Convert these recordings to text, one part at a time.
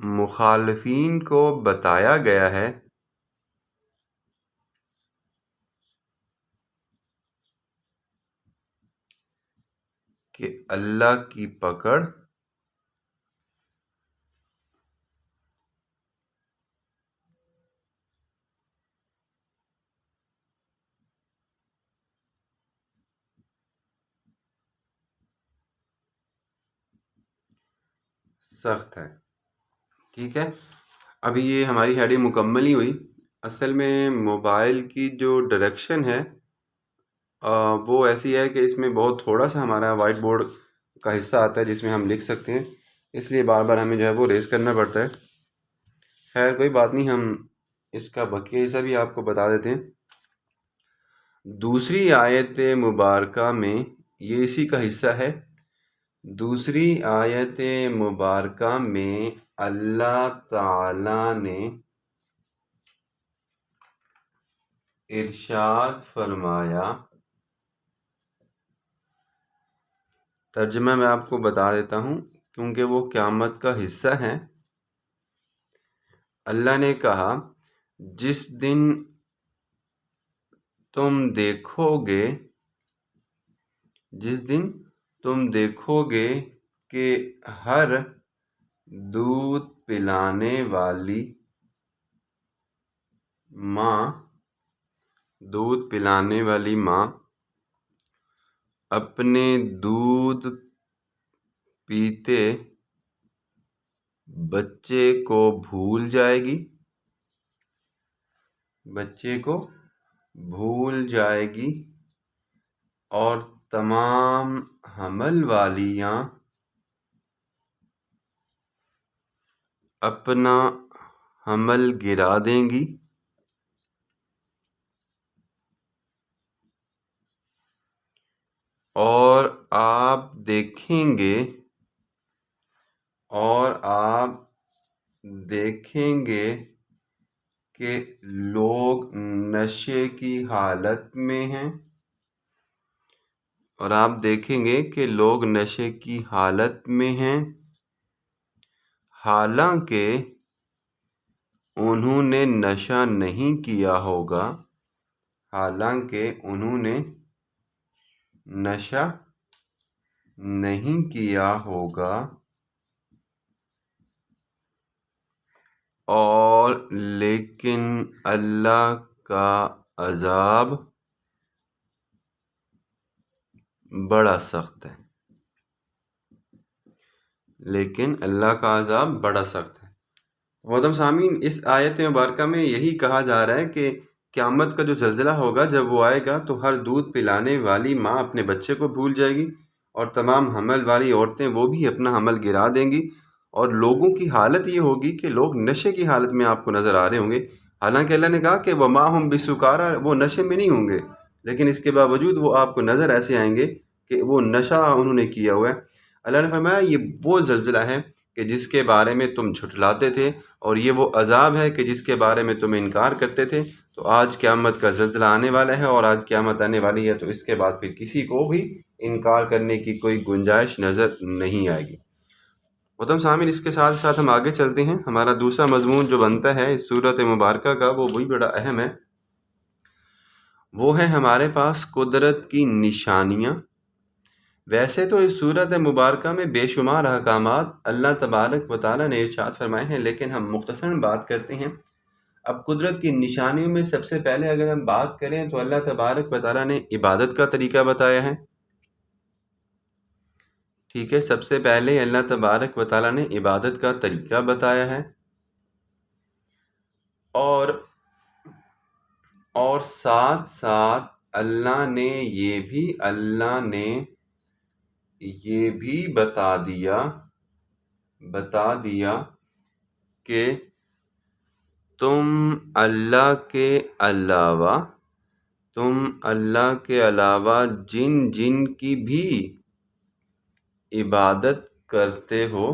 مخالفین کو بتایا گیا ہے کہ اللہ کی پکڑ سخت ہے. ٹھیک ہے، ابھی یہ ہماری ہیڈنگ مکمل ہی ہوئی. اصل میں موبائل کی جو ڈائریکشن ہے وہ ایسی ہے کہ اس میں بہت تھوڑا سا ہمارا وائٹ بورڈ کا حصہ آتا ہے جس میں ہم لکھ سکتے ہیں، اس لیے بار بار ہمیں جو ہے وہ ریز کرنا پڑتا ہے. خیر کوئی بات نہیں، ہم اس کا بقیہ حصہ بھی آپ کو بتا دیتے ہیں. دوسری آیت مبارکہ میں یہ اسی کا حصہ ہے. دوسری آیت مبارکہ میں اللہ تعالی نے ارشاد فرمایا، ترجمہ میں آپ کو بتا دیتا ہوں کیونکہ وہ قیامت کا حصہ ہے. اللہ نے کہا، جس دن تم دیکھو گے کہ ہر دودھ پلانے والی ماں اپنے دودھ پیتے بچے کو بھول جائے گی اور تمام حمل والیاں اپنا حمل گرا دیں گی اور آپ دیکھیں گے کہ لوگ نشے کی حالت میں ہیں حالانکہ انہوں نے نشہ نہیں کیا ہوگا اور لیکن اللہ کا عذاب بڑا سخت ہے. محترم سامعین، اس آیت مبارکہ میں یہی کہا جا رہا ہے کہ قیامت کا جو زلزلہ ہوگا جب وہ آئے گا تو ہر دودھ پلانے والی ماں اپنے بچے کو بھول جائے گی اور تمام حمل والی عورتیں وہ بھی اپنا حمل گرا دیں گی، اور لوگوں کی حالت یہ ہوگی کہ لوگ نشے کی حالت میں آپ کو نظر آ رہے ہوں گے. حالانکہ اللہ نے کہا کہ وما ہم بسکارا، وہ نشے میں نہیں ہوں گے، لیکن اس کے باوجود وہ آپ کو نظر ایسے آئیں گے کہ وہ نشہ انہوں نے کیا ہوا ہے. اللہ نے فرمایا یہ وہ زلزلہ ہے کہ جس کے بارے میں تم جھٹلاتے تھے، اور یہ وہ عذاب ہے کہ جس کے بارے میں تم انکار کرتے تھے. تو آج قیامت کا زلزلہ آنے والا ہے، اور آج قیامت آنے والی ہے تو اس کے بعد پھر کسی کو بھی انکار کرنے کی کوئی گنجائش نظر نہیں آئے گی. محترم سامعین، اس کے ساتھ ساتھ ہم آگے چلتے ہیں. ہمارا دوسرا مضمون جو بنتا ہے اس صورت مبارکہ کا وہ بھی بڑا اہم ہے. وہ ہے ہمارے پاس قدرت کی نشانیاں. ویسے تو اس صورت مبارکہ میں بے شمار احکامات اللہ تبارک و تعالیٰ نے ارشاد فرمائے ہیں، لیکن ہم مختصراً بات کرتے ہیں. اب قدرت کی نشانیوں میں سب سے پہلے اگر ہم بات کریں تو اللہ تبارک و تعالیٰ نے عبادت کا طریقہ بتایا ہے. ٹھیک ہے، سب سے پہلے اللہ تبارک و تعالیٰ نے عبادت کا طریقہ بتایا ہے، اور ساتھ ساتھ اللہ نے یہ بھی بتا دیا کہ تم اللہ کے علاوہ جن کی بھی عبادت کرتے ہو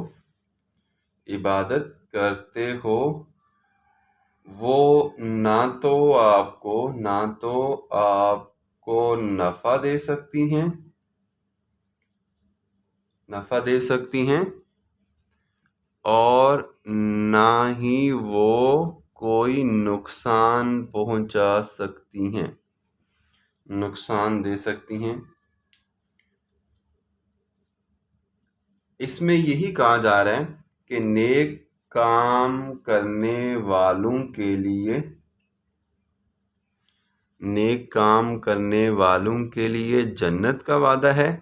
وہ نہ تو آپ کو نفع دے سکتی ہیں اور نہ ہی وہ کوئی نقصان پہنچا سکتی ہیں، نقصان دے سکتی ہیں۔ اس میں یہی کہا جا رہا ہے کہ نیک کام کرنے والوں کے لیے، نیک کام کرنے والوں کے لیے جنت کا وعدہ ہے،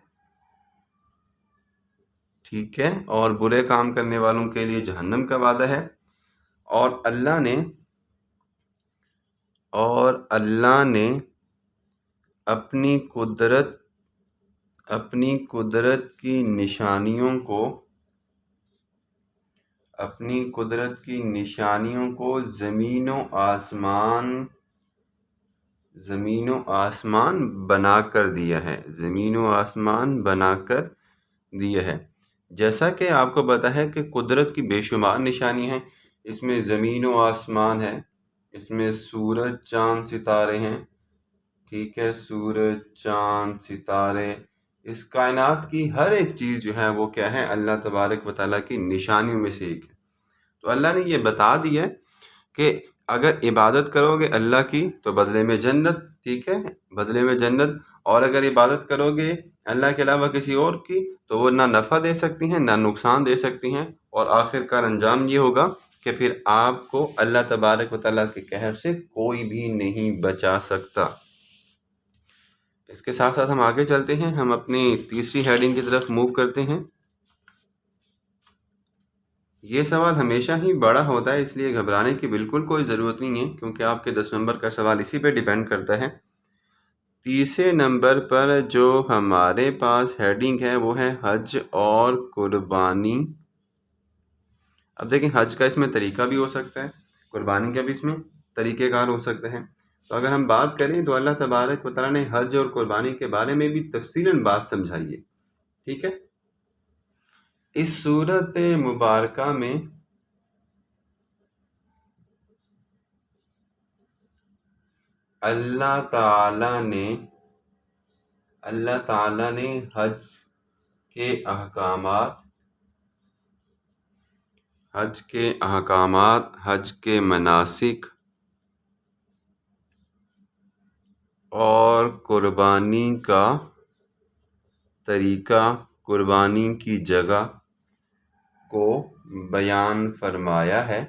ٹھیک ہے، اور برے کام کرنے والوں کے لیے جہنم کا وعدہ ہے۔ اور اللہ نے اپنی قدرت کی نشانیوں کو زمین و آسمان بنا کر دیا ہے، زمین و آسمان بنا کر دیا ہے۔ جیسا کہ آپ کو پتہ ہے کہ قدرت کی بے شمار نشانی ہیں، اس میں زمین و آسمان ہے، اس میں سورج چاند ستارے ہیں، ٹھیک ہے، سورج چاند ستارے، اس کائنات کی ہر ایک چیز جو ہے وہ کیا ہے، اللہ تبارک و تعالیٰ کی نشانیوں میں سے ایک ہے۔ تو اللہ نے یہ بتا دیا کہ اگر عبادت کرو گے اللہ کی تو بدلے میں جنت، ٹھیک ہے، بدلے میں جنت، اور اگر عبادت کرو گے اللہ کے علاوہ کسی اور کی تو وہ نہ نفع دے سکتی ہیں نہ نقصان دے سکتی ہیں، اور آخر کار انجام یہ ہوگا کہ پھر آپ کو اللہ تبارک و تعالیٰ کے قہر سے کوئی بھی نہیں بچا سکتا۔ اس کے ساتھ ساتھ ہم آگے چلتے ہیں، ہم اپنی تیسری ہیڈنگ کی طرف موو کرتے ہیں۔ یہ سوال ہمیشہ ہی بڑا ہوتا ہے، اس لیے گھبرانے کی بالکل کوئی ضرورت نہیں ہے، کیونکہ آپ کے 10 نمبر کا سوال اسی پہ ڈیپینڈ کرتا ہے۔ تیسرے نمبر پر جو ہمارے پاس ہیڈنگ ہے وہ ہے حج اور قربانی۔ اب دیکھیں، حج کا اس میں طریقہ بھی ہو سکتا ہے، قربانی کا بھی اس میں طریقہ کار ہو سکتے ہیں۔ تو اگر ہم بات کریں تو اللہ تبارک و تعالیٰ نے حج اور قربانی کے بارے میں بھی تفصیلاً بات سمجھائی ہے، ٹھیک ہے۔ اس سورت مبارکہ میں اللہ تعالیٰ نے حج کے احکامات، حج کے مناسک اور قربانی کا طریقہ، قربانی کی جگہ کو بیان فرمایا ہے۔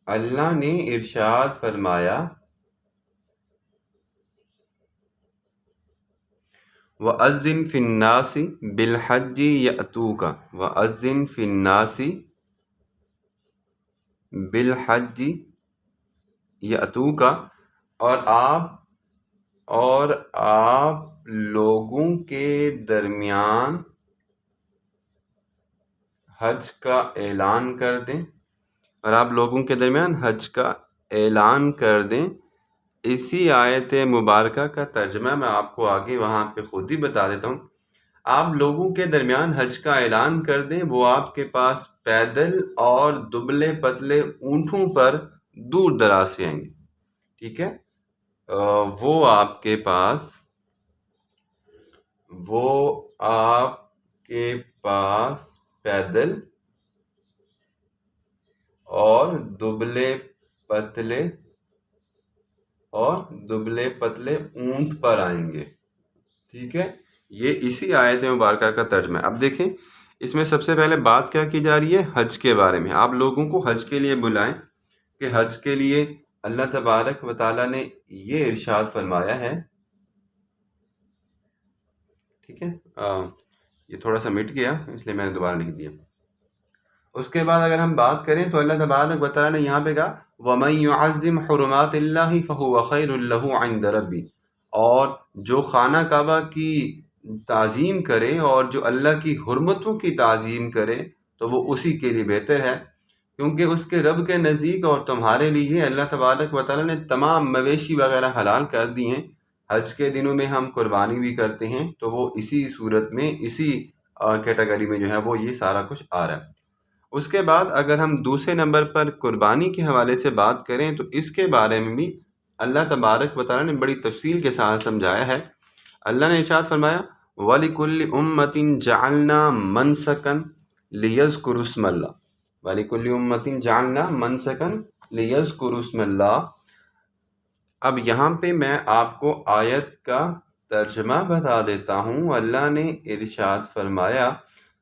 اللہ نے ارشاد فرمایا، وَأَذِّن فِي النَّاسِ بِالْحَجِّ یَأْتُوکَ، اور آپ لوگوں کے درمیان حج کا اعلان کر دیں۔ اسی آیت مبارکہ کا ترجمہ میں آپ کو آگے وہاں پہ خود ہی بتا دیتا ہوں۔ آپ لوگوں کے درمیان حج کا اعلان کر دیں، وہ آپ کے پاس پیدل اور دبلے پتلے اونٹوں پر دور دراز سے آئیں گے، ٹھیک ہے، وہ آپ کے پاس پیدل اور دبلے پتلے اونٹ پر آئیں گے، ٹھیک ہے۔ یہ اسی آیت مبارکہ کا ترجمہ ہے۔ اب دیکھیں، اس میں سب سے پہلے بات کیا کی جا رہی ہے؟ حج کے بارے میں۔ آپ لوگوں کو حج کے لیے بلائیں کہ حج کے لیے اللہ تبارک و تعالیٰ نے یہ ارشاد فرمایا ہے، ٹھیک ہے۔ یہ تھوڑا سا مٹ گیا اس لیے میں نے دوبارہ لکھ دیا۔ اس کے بعد اگر ہم بات کریں تو اللہ تبارک و تعالیٰ نے یہاں پہ کہا وَمَن يُعَظِّمْ حُرُمَاتِ اللَّهِ فَهُوَ خَيْرٌ لَهُ عِندَ رَبِّهِ، اور جو خانہ کعبہ کی تعظیم کرے اور جو اللہ کی حرمتوں کی تعظیم کرے تو وہ اسی کے لیے بہتر ہے، کیونکہ اس کے رب کے نزدیک اور تمہارے لیے اللہ تبارک و تعالیٰ نے تمام مویشی وغیرہ حلال کر دی ہیں۔ حج کے دنوں میں ہم قربانی بھی کرتے ہیں، تو وہ اسی صورت میں، اسی کیٹیگری میں جو ہے وہ یہ سارا کچھ آ رہا ہے۔ اس کے بعد اگر ہم دوسرے نمبر پر قربانی کے حوالے سے بات کریں تو اس کے بارے میں بھی اللہ تبارک و تعالیٰ نے بڑی تفصیل کے ساتھ سمجھایا ہے۔ اللہ نے ارشاد فرمایا وَلِكُلِّ أُمَّةٍ جَعَلْنَا مَنْسَكًا لِيَذْكُرُوا اسْمَ اللَّهِ وَلِكُلِّ أُمَّةٍ جَعَلْنَا مَنْسَكًا لِيَذْكُرُوا اسْمَ اللَّهِ۔ اب یہاں پہ میں آپ کو آیت کا ترجمہ بتا دیتا ہوں۔ اللہ نے ارشاد فرمایا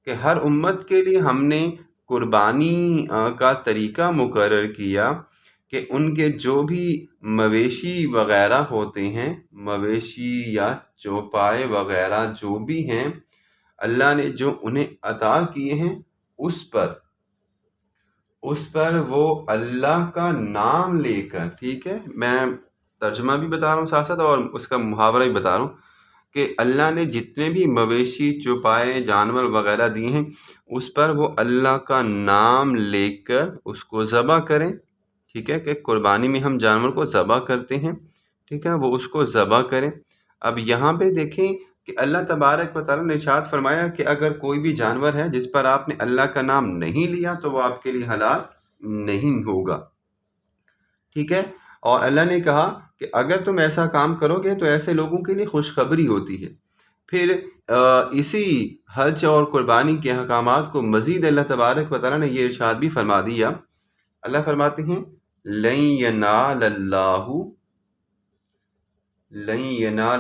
کہ ہر امت کے لیے ہم نے قربانی کا طریقہ مقرر کیا کہ ان کے جو بھی مویشی وغیرہ ہوتے ہیں، مویشی یا چوپائے وغیرہ جو بھی ہیں، اللہ نے جو انہیں عطا کیے ہیں اس پر وہ اللہ کا نام لے کر، ٹھیک ہے، میں ترجمہ بھی بتا رہا ہوں ساتھ ساتھ اور اس کا محاورہ بھی بتا رہا ہوں کہ اللہ نے جتنے بھی مویشی چوپائے جانور وغیرہ دیے ہیں اس پر وہ اللہ کا نام لے کر اس کو ذبح کریں، ٹھیک ہے، کہ قربانی میں ہم جانور کو ذبح کرتے ہیں، ٹھیک ہے، وہ اس کو ذبح کریں۔ اب یہاں پہ دیکھیں کہ اللہ تبارک و تعالیٰ نے ارشاد فرمایا کہ اگر کوئی بھی جانور ہے جس پر آپ نے اللہ کا نام نہیں لیا تو وہ آپ کے لیے حلال نہیں ہوگا، ٹھیک ہے۔ اور اللہ نے کہا کہ اگر تم ایسا کام کرو گے تو ایسے لوگوں کے لیے خوشخبری ہوتی ہے۔ پھر اسی حج اور قربانی کے احکامات کو مزید اللہ تبارک و تعالیٰ نے یہ ارشاد بھی فرما دیا۔ اللہ فرماتے ہیں لن ینال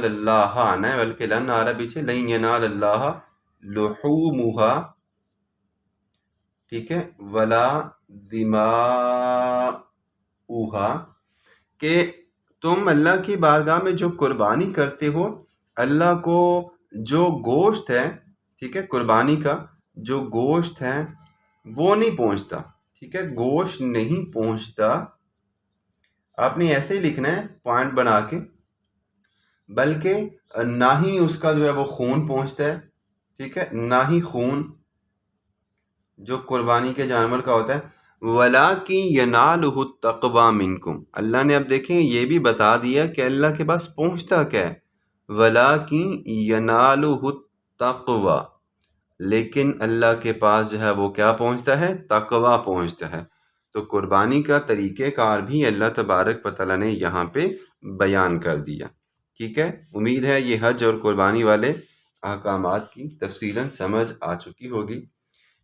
اللہ آنا ہے، بلکہ لن آ رہا پیچھے، لن ینال اللہ لحومها، ٹھیک ہے، ولا دماؤها، کہ تم اللہ کی بارگاہ میں جو قربانی کرتے ہو اللہ کو جو گوشت ہے، ٹھیک ہے، قربانی کا جو گوشت ہے وہ نہیں پہنچتا، ٹھیک ہے، گوشت نہیں پہنچتا، آپ نے ایسے ہی لکھنا ہے پوائنٹ بنا کے، بلکہ نہ ہی اس کا جو ہے وہ خون پہنچتا ہے، ٹھیک ہے، نہ ہی خون جو قربانی کے جانور کا ہوتا ہے، وَلَٰكِن يَنَالُهُ التَّقْوَىٰ مِنْكُمْ، اللہ نے اب دیکھیں یہ بھی بتا دیا کہ اللہ کے پاس پہنچتا کیا ہے، وَلَٰكِن يَنَالُهُ التَّقْوَىٰ، لیکن اللہ کے پاس جو ہے وہ کیا پہنچتا ہے، تقویٰ پہنچتا ہے۔ تو قربانی کا طریقہ کار بھی اللہ تبارک و تعالیٰ نے یہاں پہ بیان کر دیا، ٹھیک ہے۔ امید ہے یہ حج اور قربانی والے احکامات کی تفصیلاً سمجھ آ چکی ہوگی۔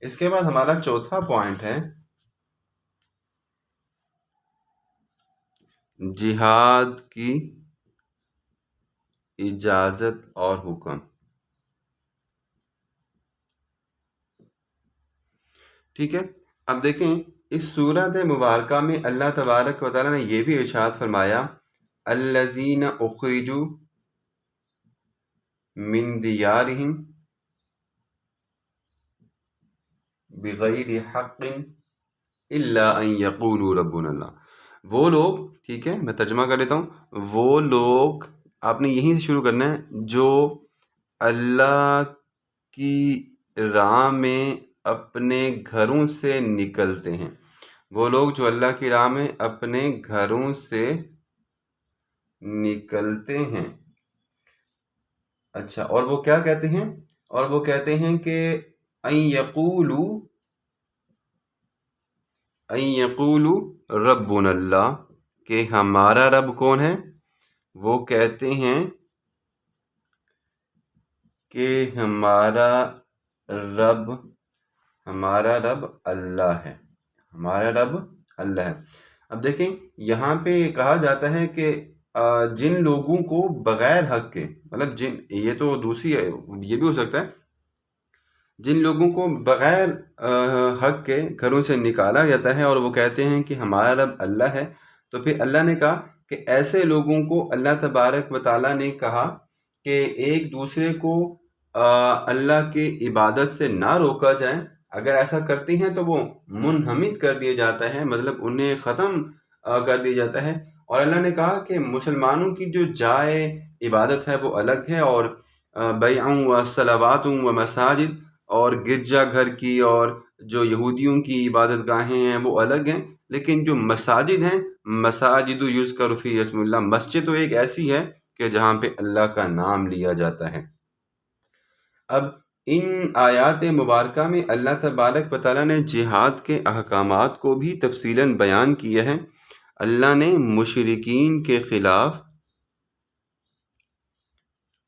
اس کے بعد ہمارا چوتھا پوائنٹ ہے جہاد کی اجازت اور حکم، ٹھیک ہے۔ اب دیکھیں اس سورۃ مبارکہ میں اللہ تبارک و تعالیٰ نے یہ بھی ارشاد فرمایا الذین اخرجوا من دیارہم بغیر حق الا ان یقولوا ربنا اللہ، وہ لوگ، ٹھیک ہے، میں ترجمہ کر لیتا ہوں، وہ لوگ، آپ نے یہیں سے شروع کرنا ہے، جو اللہ کی راہ میں اپنے گھروں سے نکلتے ہیں، وہ لوگ جو اللہ کی راہ میں اپنے گھروں سے نکلتے ہیں، اچھا، اور وہ کیا کہتے ہیں، اور وہ کہتے ہیں کہ ان یقولوا ربنا اللہ، کہ ہمارا رب کون ہے، وہ کہتے ہیں کہ ہمارا رب اللہ ہے، ہمارا رب اللہ ہے۔ اب دیکھیں یہاں پہ کہا جاتا ہے کہ جن لوگوں کو بغیر حق کے، مطلب یہ تو دوسری ہے، یہ بھی ہو سکتا ہے، جن لوگوں کو بغیر حق کے گھروں سے نکالا جاتا ہے اور وہ کہتے ہیں کہ ہمارا رب اللہ ہے، تو پھر اللہ نے کہا کہ ایسے لوگوں کو اللہ تبارک و تعالیٰ نے کہا کہ ایک دوسرے کو اللہ کی عبادت سے نہ روکا جائے، اگر ایسا کرتے ہیں تو وہ منہمد کر دیا جاتا ہے، مطلب انہیں ختم کر دیا جاتا ہے۔ اور اللہ نے کہا کہ مسلمانوں کی جو جائے عبادت ہے وہ الگ ہے، اور بیع و صلوات و مساجد، اور گرجا گھر کی اور جو یہودیوں کی عبادت گاہیں ہیں وہ الگ ہیں، لیکن جو مساجد ہیں، مساجد یذکر فی اسم اللہ، مسجد تو ایک ایسی ہے کہ جہاں پہ اللہ کا نام لیا جاتا ہے۔ اب ان آیات مبارکہ میں اللہ تبارک و تعالیٰ نے جہاد کے احکامات کو بھی تفصیلاً بیان کیا ہے۔ اللہ نے مشرکین کے خلاف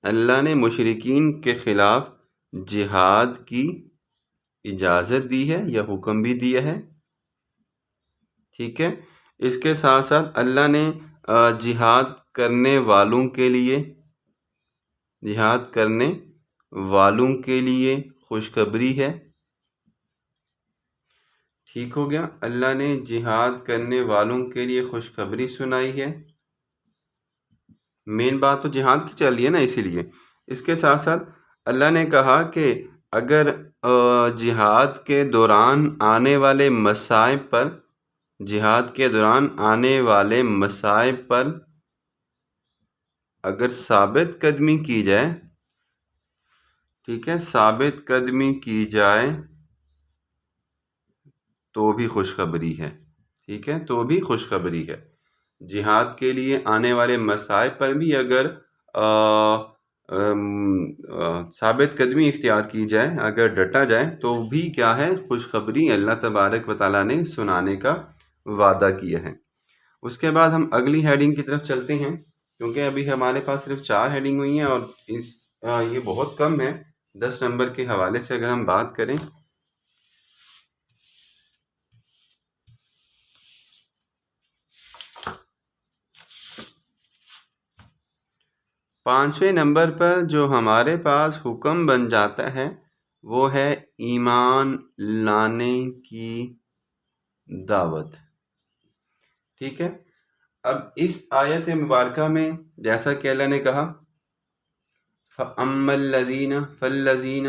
اللہ نے مشرکین کے خلاف جہاد کی اجازت دی ہے یا حکم بھی دیا ہے، ٹھیک ہے۔ اس کے ساتھ ساتھ اللہ نے جہاد کرنے والوں کے لیے خوشخبری ہے، ٹھیک ہو گیا۔ اللہ نے جہاد کرنے والوں کے لیے خوشخبری سنائی ہے، مین بات تو جہاد کی چل رہی ہے نا، اسی لیے۔ اس کے ساتھ ساتھ اللہ نے کہا کہ اگر جہاد کے دوران آنے والے مصائب پر اگر ثابت قدمی کی جائے، ٹھیک ہے، ثابت قدمی کی جائے تو بھی خوشخبری ہے، ٹھیک ہے، تو بھی خوشخبری ہے۔ جہاد کے لیے آنے والے مصائب پر بھی اگر ثابت قدمی اختیار کی جائے، اگر ڈٹا جائے تو بھی کیا ہے، خوشخبری اللہ تبارک و تعالیٰ نے سنانے کا وعدہ کیا ہے۔ اس کے بعد ہم اگلی ہیڈنگ کی طرف چلتے ہیں، کیونکہ ابھی ہمارے پاس صرف 4 ہیڈنگ ہوئی ہیں اور یہ بہت کم ہے 10 نمبر کے حوالے سے اگر ہم بات کریں۔ پانچویں نمبر پر جو ہمارے پاس حکم بن جاتا ہے وہ ہے ایمان لانے کی دعوت، ٹھیک ہے۔ اب اس آیت مبارکہ میں جیسا کہ اللہ نے کہا فَأَمَّا الَّذِينَ فَالَّذِينَ،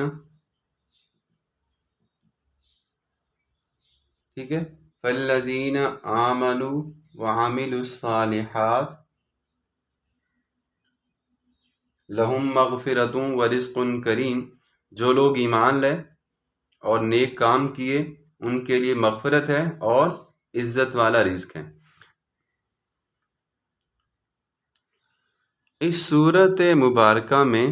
ٹھیک ہے، فَالَّذِينَ آمَنُوا وَعَمِلُوا الصَّالِحَاتِ لَهُم مَغْفِرَةٌ وَرِزْقٌ کریم، جو لوگ ایمان لائے اور نیک کام کیے ان کے لیے مغفرت ہے اور عزت والا رزق ہے۔ اس سورت مبارکہ میں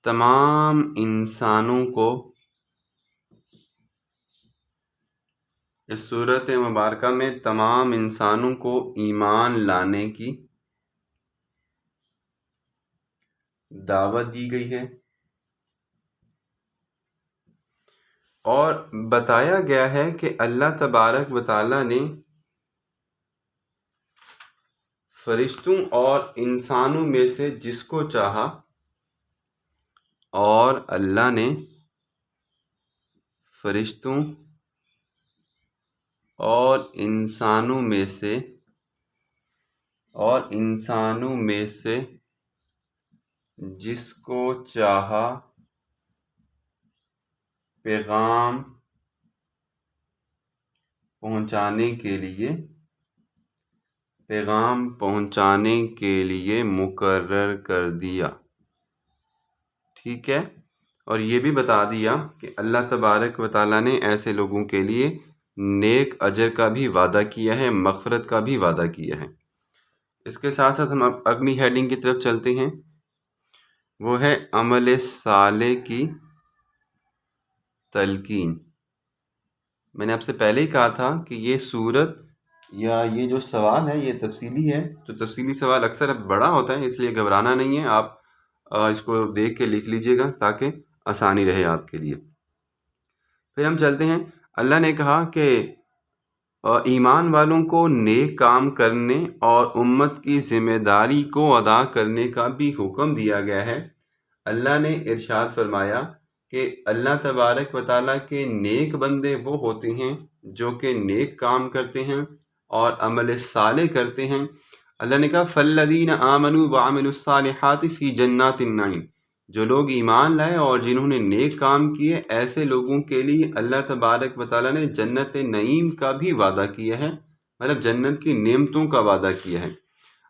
تمام انسانوں کو ایمان لانے کی دعوت دی گئی ہے اور بتایا گیا ہے کہ اللہ تبارک و تعالیٰ نے فرشتوں اور انسانوں میں سے جس کو چاہا، اور اللہ نے فرشتوں اور انسانوں میں سے جس کو چاہا پیغام پہنچانے کے لیے مقرر کر دیا، ٹھیک ہے۔ اور یہ بھی بتا دیا کہ اللہ تبارک و تعالیٰ نے ایسے لوگوں کے لیے نیک اجر کا بھی وعدہ کیا ہے، مغفرت کا بھی وعدہ کیا ہے۔ اس کے ساتھ ساتھ ہم اگلی ہیڈنگ کی طرف چلتے ہیں، وہ ہے عمل صالح کی تلقین۔ میں نے آپ سے پہلے ہی کہا تھا کہ یہ سورت یا یہ جو سوال ہے یہ تفصیلی ہے، تو تفصیلی سوال اکثر بڑا ہوتا ہے، اس لیے گھبرانا نہیں ہے، آپ اس کو دیکھ کے لکھ لیجئے گا تاکہ آسانی رہے آپ کے لیے۔ پھر ہم چلتے ہیں، اللہ نے کہا کہ ایمان والوں کو نیک کام کرنے اور امت کی ذمہ داری کو ادا کرنے کا بھی حکم دیا گیا ہے۔ اللہ نے ارشاد فرمایا کہ اللہ تبارک و تعالیٰ کے نیک بندے وہ ہوتے ہیں جو کہ نیک کام کرتے ہیں اور عمل صالح کرتے ہیں۔ اللہ نے کہا فَالَّذِينَ آمَنُوا وَعَمِلُوا الصَّالِحَاتِ فِي جَنَّاتِ النَّعِيمِ، جو لوگ ایمان لائے اور جنہوں نے نیک کام کیے ایسے لوگوں کے لیے اللہ تبارک و تعالیٰ نے جنت نعیم کا بھی وعدہ کیا ہے، مطلب جنت کی نعمتوں کا وعدہ کیا ہے۔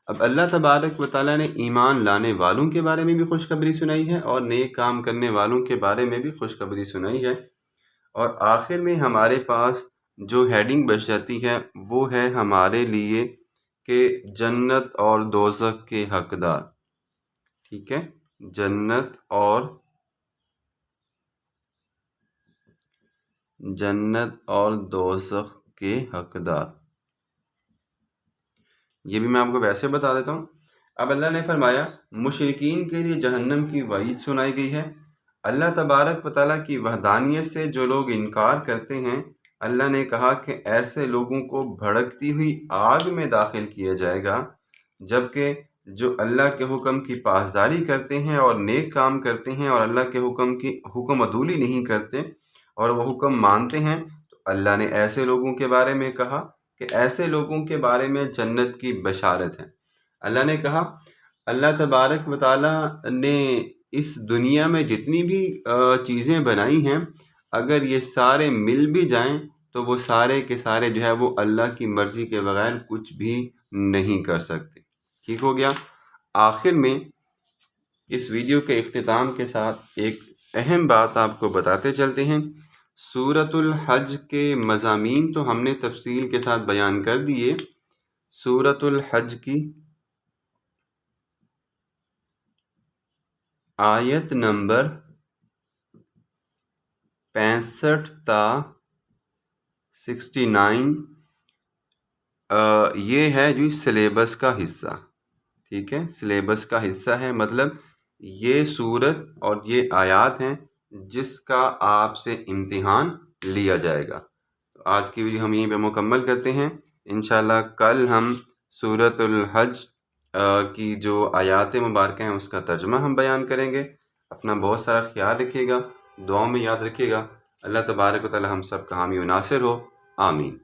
اب اللہ تبارک و تعالیٰ نے ایمان لانے والوں کے بارے میں بھی خوشخبری سنائی ہے اور نیک کام کرنے والوں کے بارے میں بھی خوشخبری سنائی ہے، اور آخر میں ہمارے پاس جو ہیڈنگ بچ جاتی ہے وہ ہے ہمارے لیے کہ جنت اور دوزخ کے حقدار، ٹھیک ہے، جنت اور دوزخ کے حقدار۔ یہ بھی میں آپ کو ویسے بتا دیتا ہوں۔ اب اللہ نے فرمایا مشرکین کے لیے جہنم کی وعید سنائی گئی ہے۔ اللہ تبارک و تعالیٰ کی وحدانیت سے جو لوگ انکار کرتے ہیں، اللہ نے کہا کہ ایسے لوگوں کو بھڑکتی ہوئی آگ میں داخل کیا جائے گا، جبکہ جو اللہ کے حکم کی پاسداری کرتے ہیں اور نیک کام کرتے ہیں اور اللہ کے حکم عدولی نہیں کرتے اور وہ حکم مانتے ہیں، تو اللہ نے ایسے لوگوں کے بارے میں کہا کہ ایسے لوگوں کے بارے میں جنت کی بشارت ہے۔ اللہ نے کہا اللہ تبارک و تعالیٰ نے اس دنیا میں جتنی بھی چیزیں بنائی ہیں، اگر یہ سارے مل بھی جائیں تو وہ سارے کے سارے جو ہے وہ اللہ کی مرضی کے بغیر کچھ بھی نہیں کر سکتے۔ ٹھیک ہو گیا۔ آخر میں اس ویڈیو کے اختتام کے ساتھ ایک اہم بات آپ کو بتاتے چلتے ہیں۔ سورۃ الحج کے مضامین تو ہم نے تفصیل کے ساتھ بیان کر دیے۔ سورۃ الحج کی آیت نمبر 65 تا 69 یہ ہے جو سلیبس کا حصہ، ٹھیک ہے، سلیبس کا حصہ ہے، مطلب یہ سورت اور یہ آیات ہیں جس کا آپ سے امتحان لیا جائے گا۔ تو آج کی ویڈیو ہم یہیں پہ مکمل کرتے ہیں۔ انشاءاللہ کل ہم سورۃ الحج کی جو آیات مبارکہ ہیں اس کا ترجمہ ہم بیان کریں گے۔ اپنا بہت سارا خیال رکھیے گا، دعاؤں میں یاد رکھیے گا۔ اللہ تبارک و تعالی ہم سب کا حامی و ناصر ہو، آمین۔